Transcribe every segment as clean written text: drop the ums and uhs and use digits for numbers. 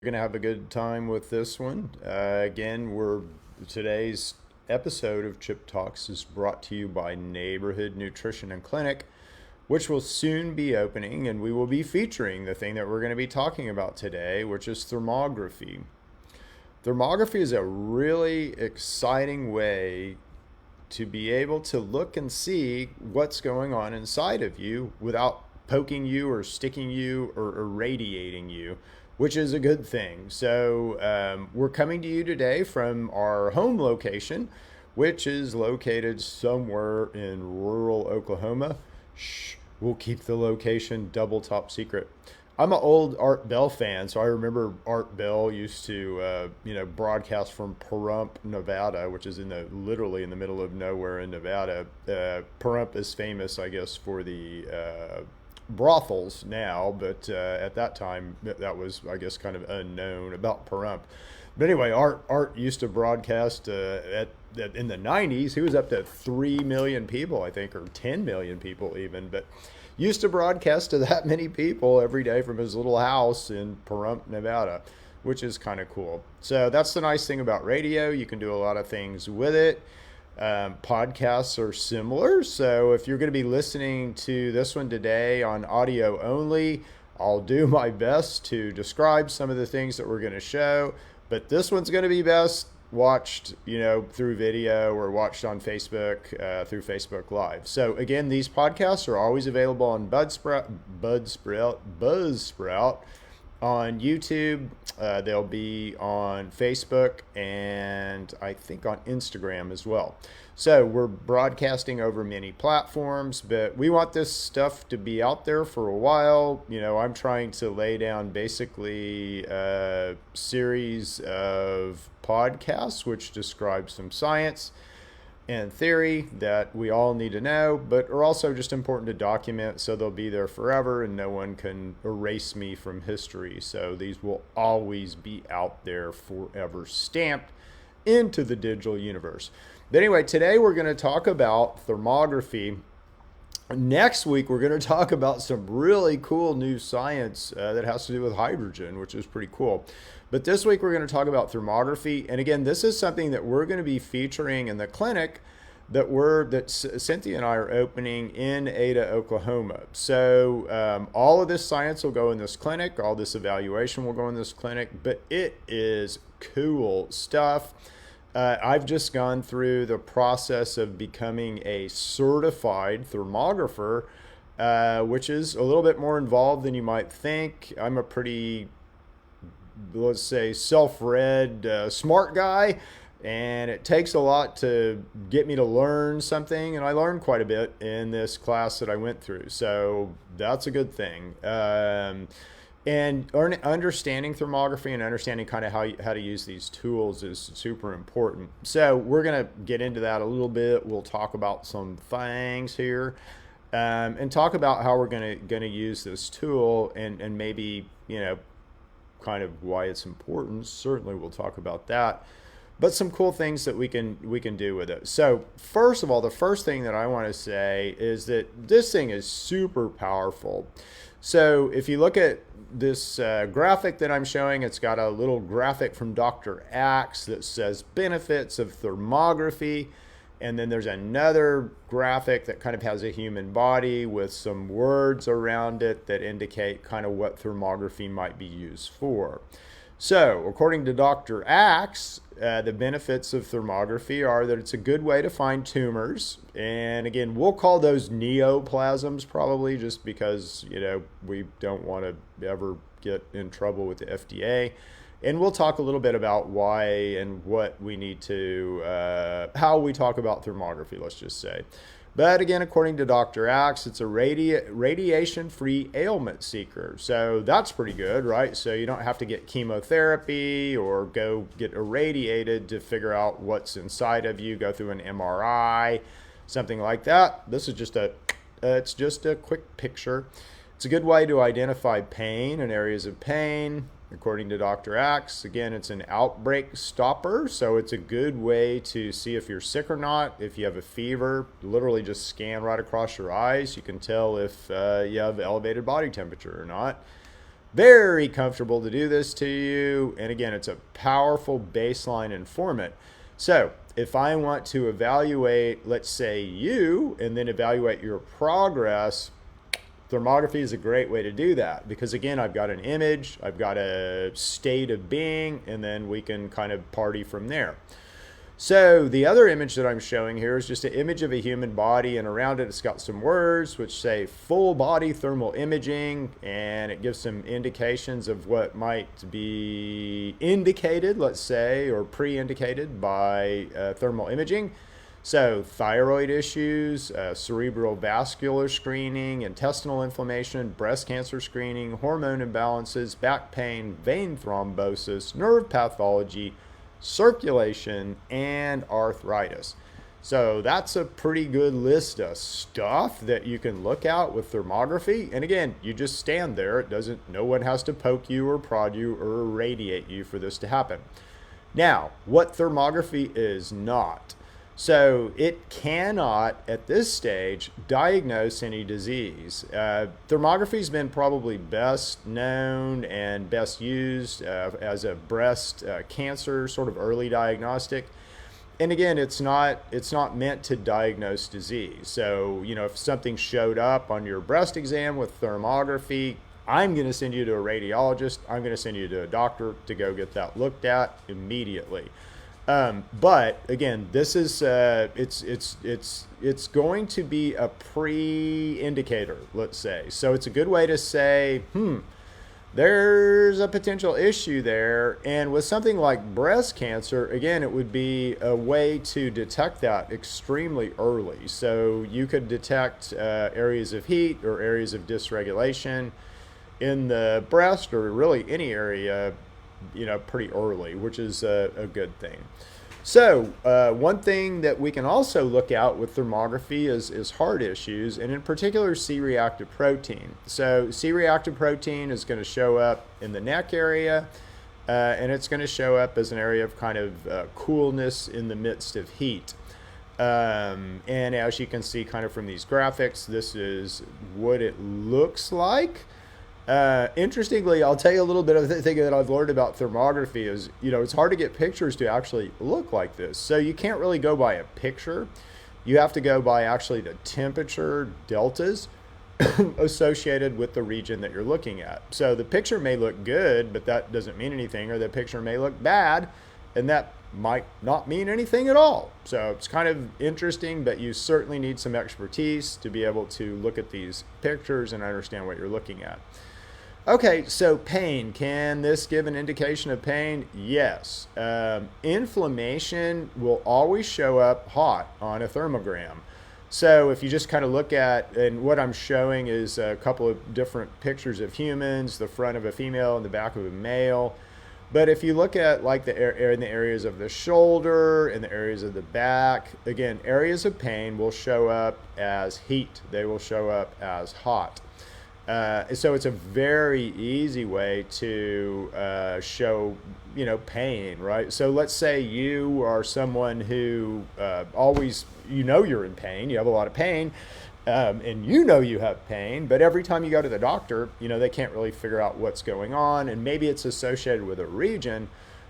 We're gonna have a good time with this one. Today's episode of Chip Talks is brought to you by Neighborhood Nutrition and Clinic, which will soon be opening, and we will be featuring the thing that we're going to be talking about today, which is thermography. Thermography is a really exciting way to be able to look and see what's going on inside of you without poking you or sticking you or irradiating you, which is a good thing. So we're coming to you today from our home location, which is located somewhere in rural Oklahoma. Shh, we'll keep the location double top secret. I'm an old Art Bell fan, so I remember Art Bell used to, broadcast from Pahrump, Nevada, which is literally in the middle of nowhere in Nevada. Pahrump is famous, I guess, for the brothels now, but at that time that was, I guess, kind of unknown about Pahrump. But anyway, Art used to broadcast in the 90s. He was up to 3 million people, I think, or 10 million people even, but used to broadcast to that many people every day from his little house in Pahrump, Nevada, which is kind of cool. So that's the nice thing about radio. You can do a lot of things with it. Podcasts are similar. So if you're going to be listening to this one today on audio only, I'll do my best to describe some of the things that we're going to show. But this one's going to be best watched, through video or watched on Facebook, through Facebook Live. So again, these podcasts are always available on Buzzsprout, on YouTube. They'll be on Facebook and I think on Instagram as well. So we're broadcasting over many platforms, but we want this stuff to be out there for a while. I'm trying to lay down basically a series of podcasts which describe some science and theory that we all need to know, but are also just important to document, so they'll be there forever and no one can erase me from history. So these will always be out there forever, stamped into the digital universe. But anyway, today we're going to talk about thermography. Next week, we're going to talk about some really cool new science that has to do with hydrogen, which is pretty cool. But this week, we're going to talk about thermography. And again, this is something that we're going to be featuring in the clinic that Cynthia and I are opening in Ada, Oklahoma. So all of this science will go in this clinic. All this evaluation will go in this clinic. But it is cool stuff. I've just gone through the process of becoming a certified thermographer, which is a little bit more involved than you might think. I'm a pretty, let's say, self-read, smart guy, and it takes a lot to get me to learn something, and I learned quite a bit in this class that I went through, so that's a good thing. And understanding thermography and understanding kind of how to use these tools is super important. So we're going to get into that a little bit. We'll talk about some things here, and talk about how we're going to use this tool and maybe, kind of why it's important. Certainly we'll talk about that. But some cool things that we can do with it. So first of all, the first thing that I want to say is that this thing is super powerful. So if you look at this graphic that I'm showing, it's got a little graphic from Dr. Axe that says benefits of thermography. And then there's another graphic that kind of has a human body with some words around it that indicate kind of what thermography might be used for. So, according to Dr. Axe, the benefits of thermography are that it's a good way to find tumors. And again, we'll call those neoplasms probably, just because, we don't want to ever get in trouble with the FDA. And we'll talk a little bit about why and what we need to, how we talk about thermography, let's just say. But again, according to Dr. Axe, it's a radiation-free ailment seeker. So that's pretty good, right? So you don't have to get chemotherapy or go get irradiated to figure out what's inside of you, go through an MRI, something like that. This is it's just a quick picture. It's a good way to identify pain and areas of pain. According to Dr. Axe, again, it's an outbreak stopper, so it's a good way to see if you're sick or not. If you have a fever, literally just scan right across your eyes. You can tell if you have elevated body temperature or not. Very comfortable to do this to you. And again, it's a powerful baseline informant. So if I want to evaluate, let's say you, and then evaluate your progress, thermography is a great way to do that, because again, I've got an image, I've got a state of being, and then we can kind of party from there. So the other image that I'm showing here is just an image of a human body, and around it it's got some words which say full body thermal imaging, and it gives some indications of what might be indicated, let's say, or pre-indicated by thermal imaging. So thyroid issues, cerebral vascular screening, intestinal inflammation, breast cancer screening, hormone imbalances, back pain, vein thrombosis, nerve pathology, circulation, and arthritis. So that's a pretty good list of stuff that you can look at with thermography. And again, you just stand there. No one has to poke you or prod you or irradiate you for this to happen. Now, what thermography is not. So it cannot, at this stage, diagnose any disease. Thermography has been probably best known and best used as a breast cancer sort of early diagnostic. And again, it's not meant to diagnose disease. So, if something showed up on your breast exam with thermography, I'm going to send you to a radiologist. I'm going to send you to a doctor to go get that looked at immediately. But again, this is it's going to be a pre-indicator, let's say. So it's a good way to say, there's a potential issue there. And with something like breast cancer, again, it would be a way to detect that extremely early. So you could detect areas of heat or areas of dysregulation in the breast, or really any area, pretty early, which is a good thing. So one thing that we can also look at with thermography is heart issues, and in particular C-reactive protein. So C-reactive protein is going to show up in the neck area, and it's going to show up as an area of kind of coolness in the midst of heat. And as you can see kind of from these graphics, this is what it looks like. Interestingly, I'll tell you a little bit of the thing that I've learned about thermography is, it's hard to get pictures to actually look like this. So you can't really go by a picture. You have to go by actually the temperature deltas associated with the region that you're looking at. So the picture may look good, but that doesn't mean anything, or the picture may look bad, and that might not mean anything at all. So it's kind of interesting, but you certainly need some expertise to be able to look at these pictures and understand what you're looking at. Okay, so pain. Can this give an indication of pain? Yes. Inflammation will always show up hot on a thermogram. So if you just kind of look at, and what I'm showing is a couple of different pictures of humans, the front of a female and the back of a male. But if you look at like in the areas of the shoulder and the areas of the back, again, areas of pain will show up as heat. They will show up as hot. So it's a very easy way to show, pain, right? So let's say you are someone who always, you're in pain, you have a lot of pain, and you have pain, but every time you go to the doctor, they can't really figure out what's going on, and maybe it's associated with a region.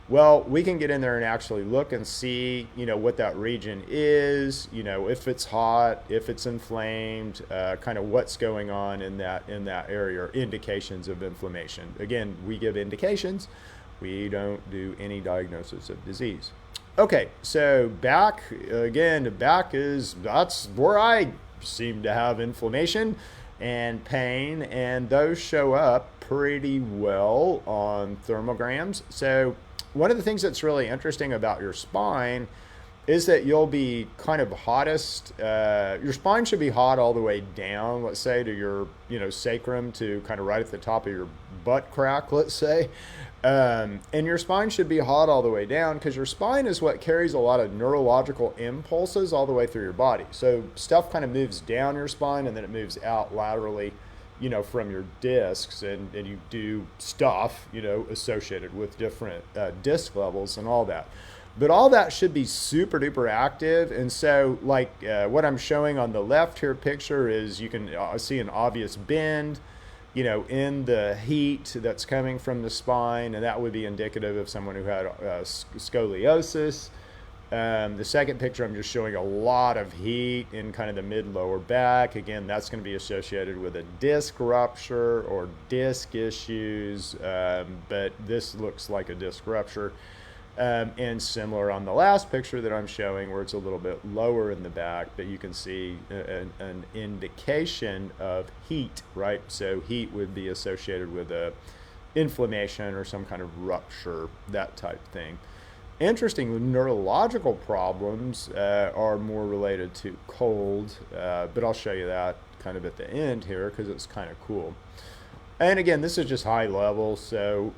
Well, we can get in there and actually look and see, what that region is, if it's hot, if it's inflamed, kind of what's going on in that area, or indications of inflammation. Again, we give indications. We don't do any diagnosis of disease. Okay, so back, again, that's where I seem to have inflammation and pain, and those show up pretty well on thermograms. So one of the things that's really interesting about your spine is that you'll be kind of hottest. Your spine should be hot all the way down, let's say, to your sacrum, to kind of right at the top of your butt crack, let's say. And your spine should be hot all the way down, because your spine is what carries a lot of neurological impulses all the way through your body. So stuff kind of moves down your spine, and then it moves out laterally, from your discs, and you do stuff, associated with different disc levels and all that. But all that should be super duper active. And so like what I'm showing on the left here picture is, you can see an obvious bend. in the heat that's coming from the spine, and that would be indicative of someone who had scoliosis. The second picture, I'm just showing a lot of heat in kind of the mid-lower back. Again, that's going to be associated with a disc rupture or disc issues, but this looks like a disc rupture. And similar on the last picture that I'm showing, where it's a little bit lower in the back, but you can see an indication of heat, right? So heat would be associated with a inflammation or some kind of rupture, that type thing. Interestingly, neurological problems are more related to cold, but I'll show you that kind of at the end here because it's kind of cool. And again, this is just high level, so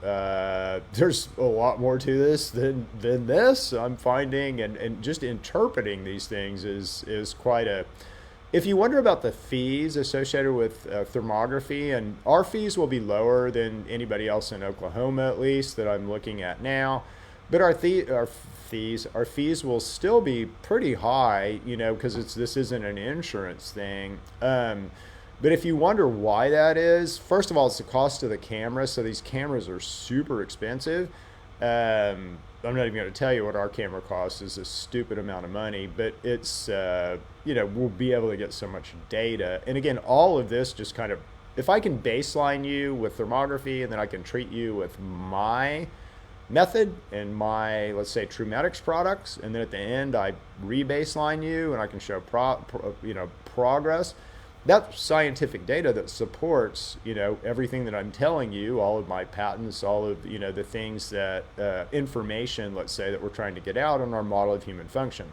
there's a lot more to this than this, I'm finding, and just interpreting these things is quite a... If you wonder about the fees associated with thermography, and our fees will be lower than anybody else in Oklahoma, at least, that I'm looking at now, but our fees will still be pretty high, because this isn't an insurance thing. But if you wonder why that is, first of all, it's the cost of the camera. So these cameras are super expensive. I'm not even going to tell you what our camera costs. It's a stupid amount of money, but it's, we'll be able to get so much data. And again, all of this just kind of, if I can baseline you with thermography and then I can treat you with my method and my, let's say, Trumetics products, and then at the end I re-baseline you and I can show progress. That's scientific data that supports, everything that I'm telling you, all of my patents, all of, the things that, information, let's say, that we're trying to get out on our model of human function.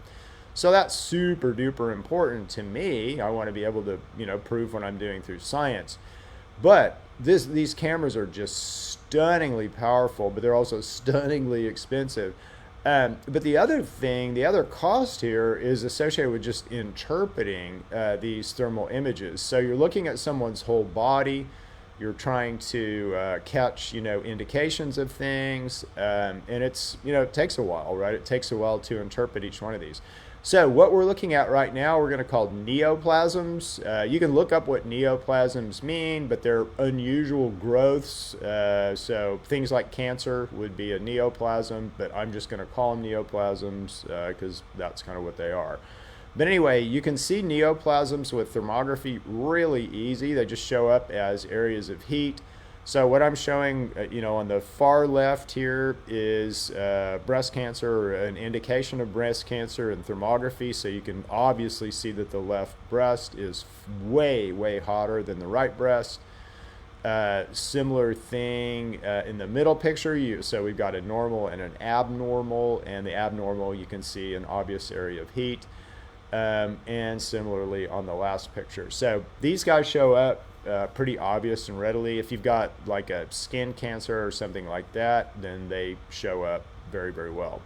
So that's super duper important to me. I want to be able to, prove what I'm doing through science. But these cameras are just stunningly powerful, but they're also stunningly expensive. But the other cost here is associated with just interpreting these thermal images. So you're looking at someone's whole body, you're trying to catch, indications of things, and it's, it takes a while, right? It takes a while to interpret each one of these. So what we're looking at right now, we're going to call neoplasms. You can look up what neoplasms mean, but they're unusual growths. So things like cancer would be a neoplasm, but I'm just going to call them neoplasms because that's kind of what they are. But anyway, you can see neoplasms with thermography really easy. They just show up as areas of heat. So what I'm showing, on the far left here is breast cancer, or an indication of breast cancer in thermography. So you can obviously see that the left breast is way, way hotter than the right breast. Similar thing in the middle picture. So we've got a normal and an abnormal, and the abnormal, you can see an obvious area of heat. And similarly on the last picture. So these guys show up pretty obvious and readily. If you've got like a skin cancer or something like that, then they show up very, very well.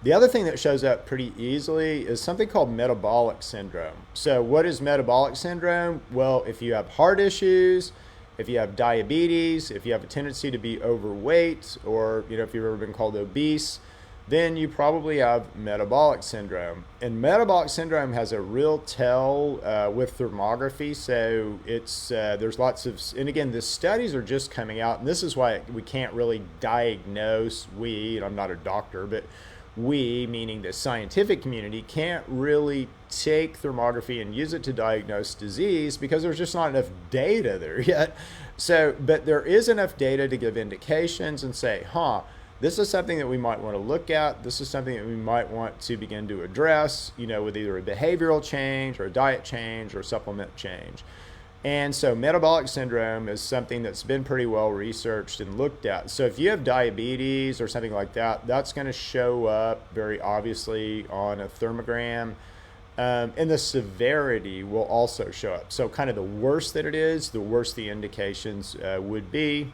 The other thing that shows up pretty easily is something called metabolic syndrome. So what is metabolic syndrome? Well, if you have heart issues, if you have diabetes, if you have a tendency to be overweight, or if you've ever been called obese, then you probably have metabolic syndrome. And metabolic syndrome has a real tell with thermography. So it's there's lots of, and again, the studies are just coming out, and this is why we can't really diagnose, and I'm not a doctor, but we, meaning the scientific community, can't really take thermography and use it to diagnose disease because there's just not enough data there yet. So, but there is enough data to give indications and say, this is something that we might want to look at. This is something that we might want to begin to address, with either a behavioral change or a diet change or supplement change. And so metabolic syndrome is something that's been pretty well researched and looked at. So if you have diabetes or something like that, that's going to show up very obviously on a thermogram. And the severity will also show up. So kind of the worse that it is, the worse the indications would be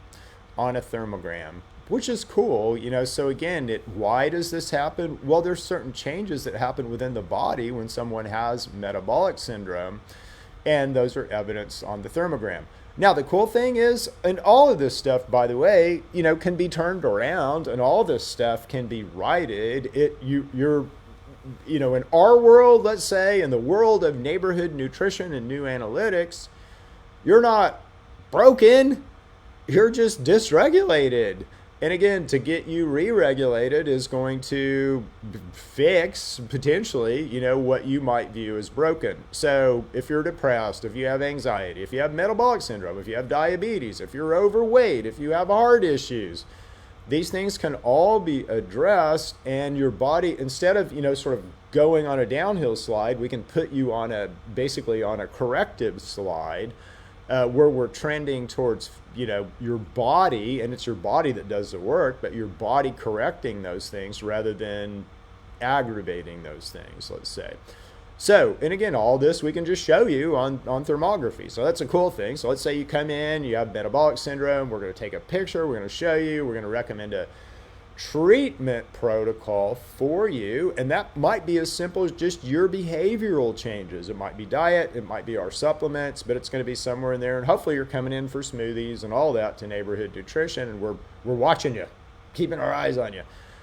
on a thermogram. Which is cool, so again, why does this happen? Well, there's certain changes that happen within the body when someone has metabolic syndrome, and those are evidenced on the thermogram. Now, the cool thing is, and all of this stuff, by the way, can be turned around, and all this stuff can be righted. You're in our world, let's say, in the world of neighborhood nutrition and new analytics, you're not broken. You're just dysregulated. And again, to get you re-regulated is going to fix potentially, what you might view as broken. So if you're depressed, if you have anxiety, if you have metabolic syndrome, if you have diabetes, if you're overweight, if you have heart issues, these things can all be addressed, and your body, instead of, sort of going on a downhill slide, we can put you on basically on a corrective slide, where we're trending towards, your body, and it's your body that does the work, but your body correcting those things rather than aggravating those things, let's say. So, and again, all this we can just show you on thermography. So that's a cool thing. So let's say you come in, you have metabolic syndrome, we're going to take a picture, we're going to show you, we're going to recommend a treatment protocol for you, and that might be as simple as just your behavioral changes. It might be diet, it might be our supplements, but it's going to be somewhere in there, and hopefully you're coming in for smoothies and all that to Neighborhood Nutrition, and we're watching you, keeping our eyes on you.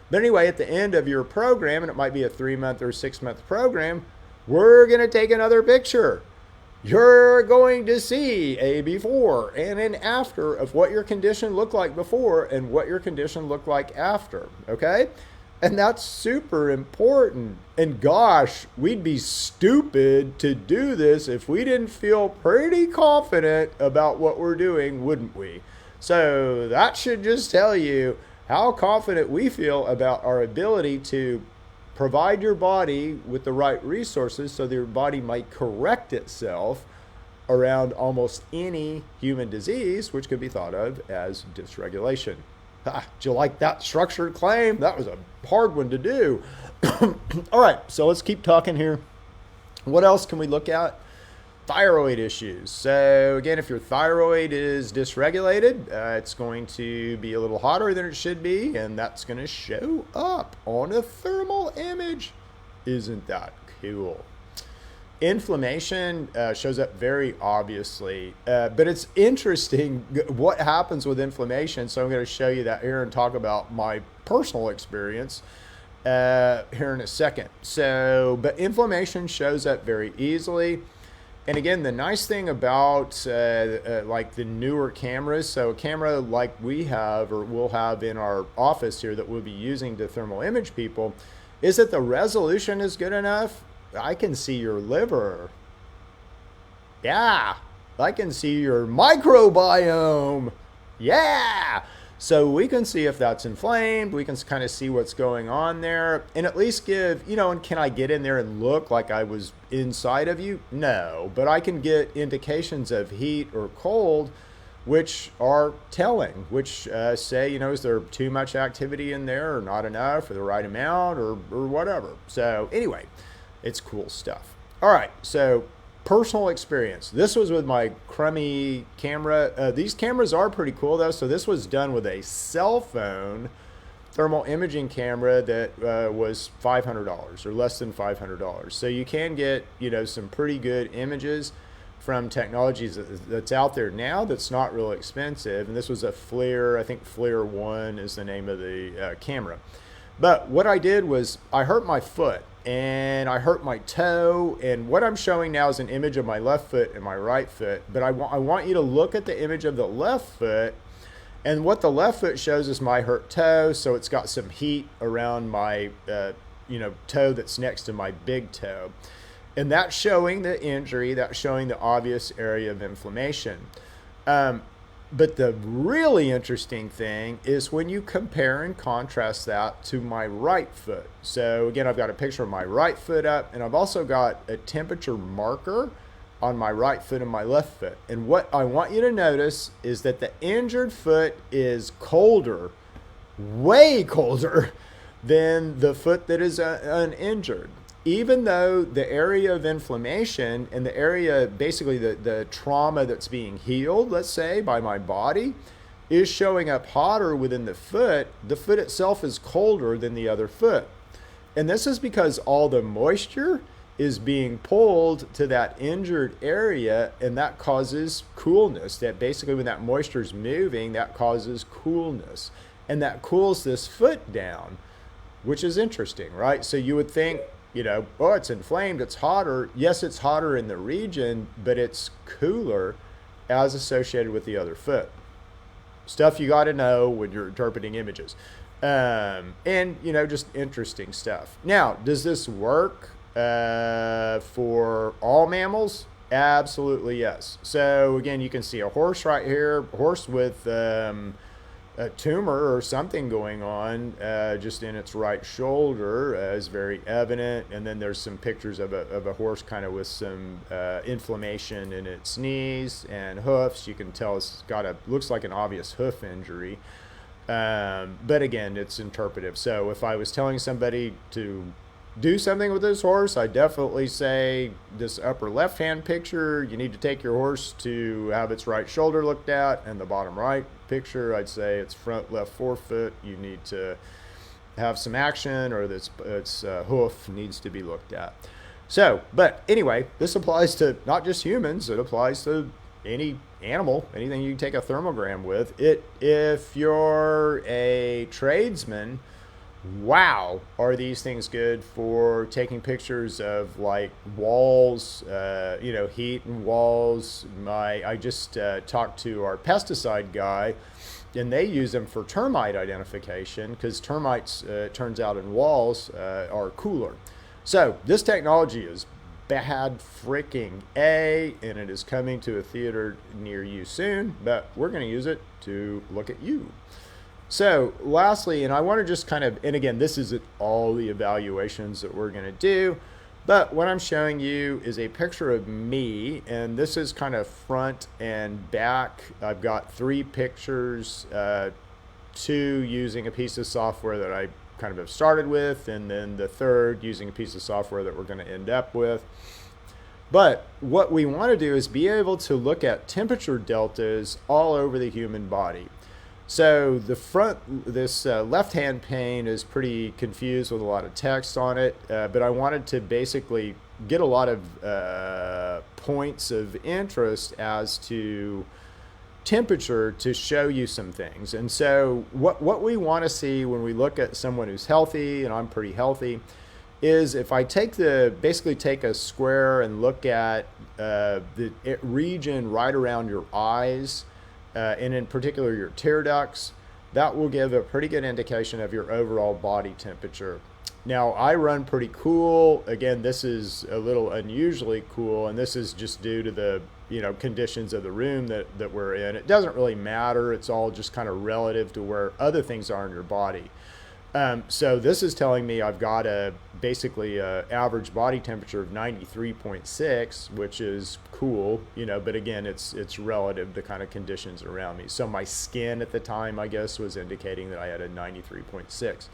But anyway, at the end of your program, and it might be a 3-month or 6-month program, we're going to take another picture. You're going to see a before and an after of what your condition looked like before and what your condition looked like after, okay? And that's super important. And gosh, we'd be stupid to do this if we didn't feel pretty confident about what we're doing, wouldn't we? So that should just tell you how confident we feel about our ability to provide your body with the right resources so that your body might correct itself around almost any human disease, which could be thought of as dysregulation. Did you like that structured claim? That was a hard one to do. All right, so let's keep talking here. What else can we look at? Thyroid issues. So again, if your thyroid is dysregulated, it's going to be a little hotter than it should be, and that's going to show up on a thermal image. Isn't that cool? Inflammation shows up very obviously, but it's interesting what happens with inflammation. So I'm going to show you that here and talk about my personal experience here in a second. So, but inflammation shows up very easily. And again, the nice thing about like the newer cameras, so a camera like we have or we'll have in our office here that we'll be using to thermal image people, is that the resolution is good enough. I can see your liver. Yeah, I can see your microbiome. Yeah. So we can see if that's inflamed. We can kind of see what's going on there and at least give, and can I get in there and look like I was inside of you? No, but I can get indications of heat or cold, which are telling, which say, is there too much activity in there or not enough or the right amount or whatever. So anyway, it's cool stuff. All right, so personal experience. This was with my crummy camera. These cameras are pretty cool though. So this was done with a cell phone thermal imaging camera that was $500 or less than $500. So you can get, some pretty good images from technologies that's out there now that's not real expensive. And this was a FLIR, I think FLIR 1 is the name of the camera. But what I did was I hurt my foot and I hurt my toe, and what I'm showing now is an image of my left foot and my right foot, but I want you to look at the image of the left foot, and what the left foot shows is my hurt toe, so it's got some heat around my toe that's next to my big toe, and that's showing the injury, that's showing the obvious area of inflammation. But the really interesting thing is when you compare and contrast that to my right foot. So again, I've got a picture of my right foot up, and I've also got a temperature marker on my right foot and my left foot. And what I want you to notice is that the injured foot is colder, way colder than the foot that is uninjured. Even though the area of inflammation and the area, basically the trauma that's being healed, let's say, by my body, is showing up hotter within the foot itself is colder than the other foot. And this is because all the moisture is being pulled to that injured area, and that causes coolness. That basically when that moisture is moving, that causes coolness. And that cools this foot down, which is interesting, right? So you would think, it's inflamed, it's hotter. Yes, it's hotter in the region, but it's cooler as associated with the other foot. Stuff you got to know when you're interpreting images. And, just interesting stuff. Now, does this work for all mammals? Absolutely, yes. So, again, you can see a horse right here, horse with a tumor or something going on just in its right shoulder is very evident. And then there's some pictures of a horse kind of with some inflammation in its knees and hoofs. You can tell it's looks like an obvious hoof injury. But again, it's interpretive. So if I was telling somebody to do something with this horse, I definitely say this upper left-hand picture, you need to take your horse to have its right shoulder looked at, and the bottom right picture, I'd say its front left forefoot, you need to have some action, or its hoof needs to be looked at. So, but anyway, this applies to not just humans, it applies to any animal, anything you can take a thermogram with. If you're a tradesman, wow, are these things good for taking pictures of like walls, heat and walls. I just talked to our pesticide guy, and they use them for termite identification because termites, turns out in walls, are cooler. So this technology is bad freaking A, and it is coming to a theater near you soon, but we're going to use it to look at you. So lastly, and I want to just and again, this isn't all the evaluations that we're going to do, but what I'm showing you is a picture of me, and this is kind of front and back. I've got 3 pictures, 2 using a piece of software that I kind of have started with, and then the 3rd using a piece of software that we're going to end up with. But what we want to do is be able to look at temperature deltas all over the human body. So the this left-hand pane is pretty confused with a lot of text on it, but I wanted to basically get a lot of points of interest as to temperature to show you some things. And so what we want to see when we look at someone who's healthy, and I'm pretty healthy, is if I basically take a square and look at the region right around your eyes, and in particular your tear ducts, that will give a pretty good indication of your overall body temperature. Now, I run pretty cool. Again, this is a little unusually cool, and this is just due to the conditions of the room that we're in. It doesn't really matter. It's all just kind of relative to where other things are in your body. So this is telling me I've got basically a average body temperature of 93.6, which is cool, but again, it's relative to kind of conditions around me. So my skin at the time, I guess, was indicating that I had a 93.6.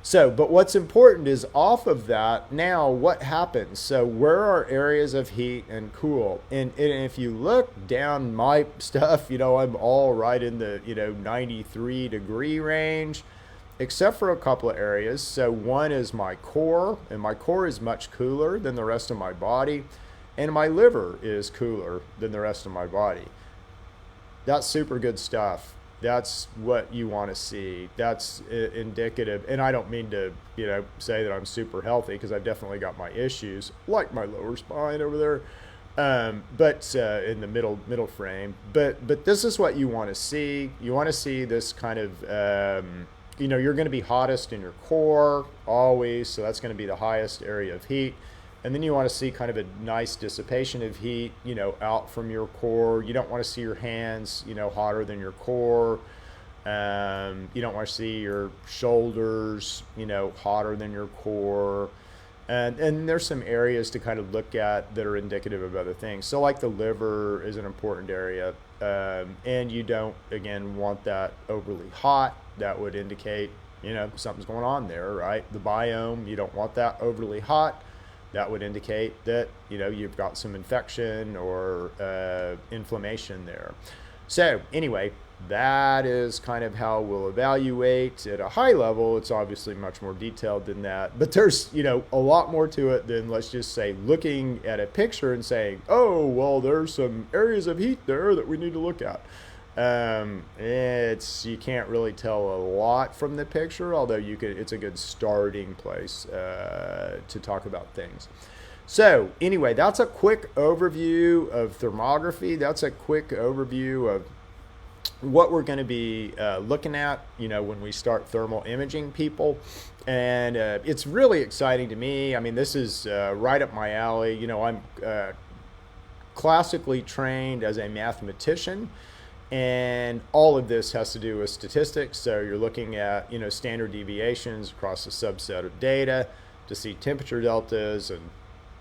So, but what's important is off of that, now what happens? So where are areas of heat and cool? And if you look down my stuff, I'm all right in the, 93 degree range, except for a couple of areas. So one is my core, and my core is much cooler than the rest of my body, and my liver is cooler than the rest of my body. That's super good stuff. That's what you want to see. That's indicative. And I don't mean to, say that I'm super healthy, because I've definitely got my issues, like my lower spine over there, but in the middle frame. But this is what you want to see. You want to see this kind of you're going to be hottest in your core always, so that's going to be the highest area of heat. And then you want to see kind of a nice dissipation of heat, out from your core. You don't want to see your hands, hotter than your core. You don't want to see your shoulders, hotter than your core. And there's some areas to kind of look at that are indicative of other things. So like the liver is an important area. And you don't, again, want that overly hot. That would indicate, something's going on there, right? The biome, you don't want that overly hot. That would indicate that, you've got some infection or inflammation there. So anyway, that is kind of how we'll evaluate at a high level. It's obviously much more detailed than that, but there's, a lot more to it than, let's just say, looking at a picture and saying, oh, well, there's some areas of heat there that we need to look at. You can't really tell a lot from the picture, although it's a good starting place to talk about things. So anyway, that's a quick overview of thermography. That's a quick overview of what we're going to be looking at, when we start thermal imaging people. And it's really exciting to me. I mean, this is right up my alley. I'm classically trained as a mathematician, and all of this has to do with statistics. So you're looking at, standard deviations across a subset of data to see temperature deltas, and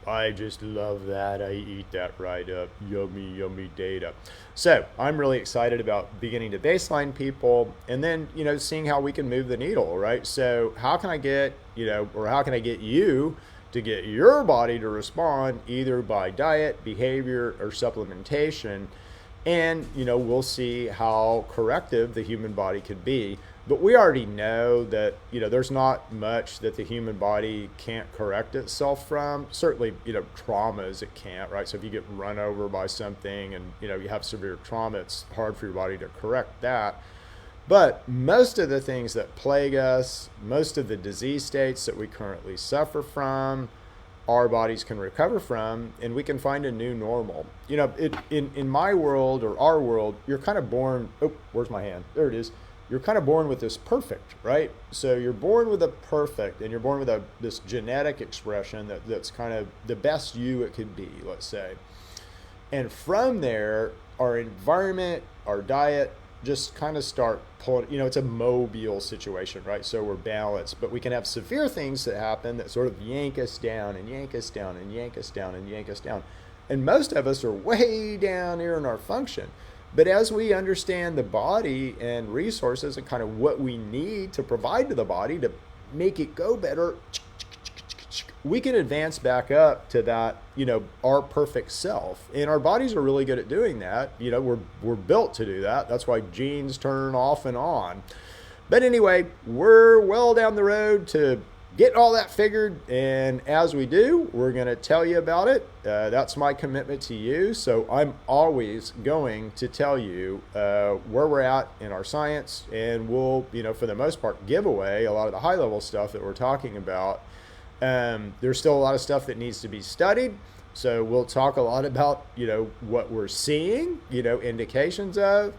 I just love that. I eat that right up. Yummy, yummy data. So I'm really excited about beginning to baseline people, and then, seeing how we can move the needle, right? So how can I get, or how can I get you to get your body to respond either by diet, behavior, or supplementation? And, we'll see how corrective the human body could be. But we already know that, there's not much that the human body can't correct itself from. Certainly, traumas it can't, right? So if you get run over by something and, you have severe trauma, it's hard for your body to correct that. But most of the things that plague us, most of the disease states that we currently suffer from, our bodies can recover from, and we can find a new normal. In my world, or our world, you're kind of born, oh, where's my hand? There it is. You're kind of born with this perfect, right? So you're born with a perfect, and you're born with this genetic expression that's kind of the best you it could be, let's say. And from there, our environment, our diet, just kind of start pulling, it's a mobile situation, right? So we're balanced, but we can have severe things that happen that sort of yank us down and yank us down and yank us down and yank us down. And most of us are way down here in our function. But as we understand the body and resources and kind of what we need to provide to the body to make it go better, we can advance back up to that, our perfect self. And our bodies are really good at doing that. We're built to do that. That's why genes turn off and on. But anyway, we're well down the road to get all that figured, and as we do, we're going to tell you about it. That's my commitment to you. So I'm always going to tell you where we're at in our science, and we'll, for the most part, give away a lot of the high-level stuff that we're talking about. There's still a lot of stuff that needs to be studied. So we'll talk a lot about, what we're seeing, indications of,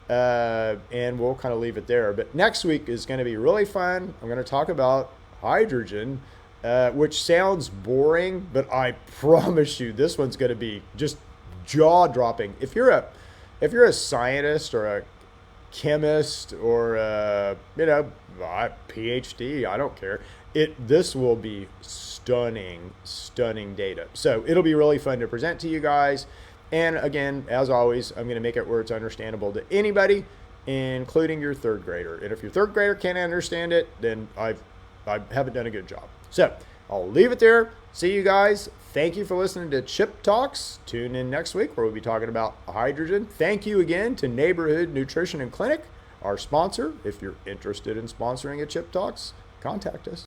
and we'll kind of leave it there. But next week is going to be really fun. I'm going to talk about hydrogen, which sounds boring, but I promise you this one's going to be just jaw-dropping. If you're a scientist or a chemist or a PhD, I don't care. This will be stunning data. So it'll be really fun to present to you guys. And again, as always, I'm going to make it where it's understandable to anybody, including your third grader. And if your third grader can't understand it, then I haven't done a good job. So I'll leave it there. See you guys. Thank you for listening to Chip Talks. Tune in next week where we'll be talking about hydrogen. Thank you again to Neighborhood Nutrition and Clinic, our sponsor. If you're interested in sponsoring a Chip Talks, contact us.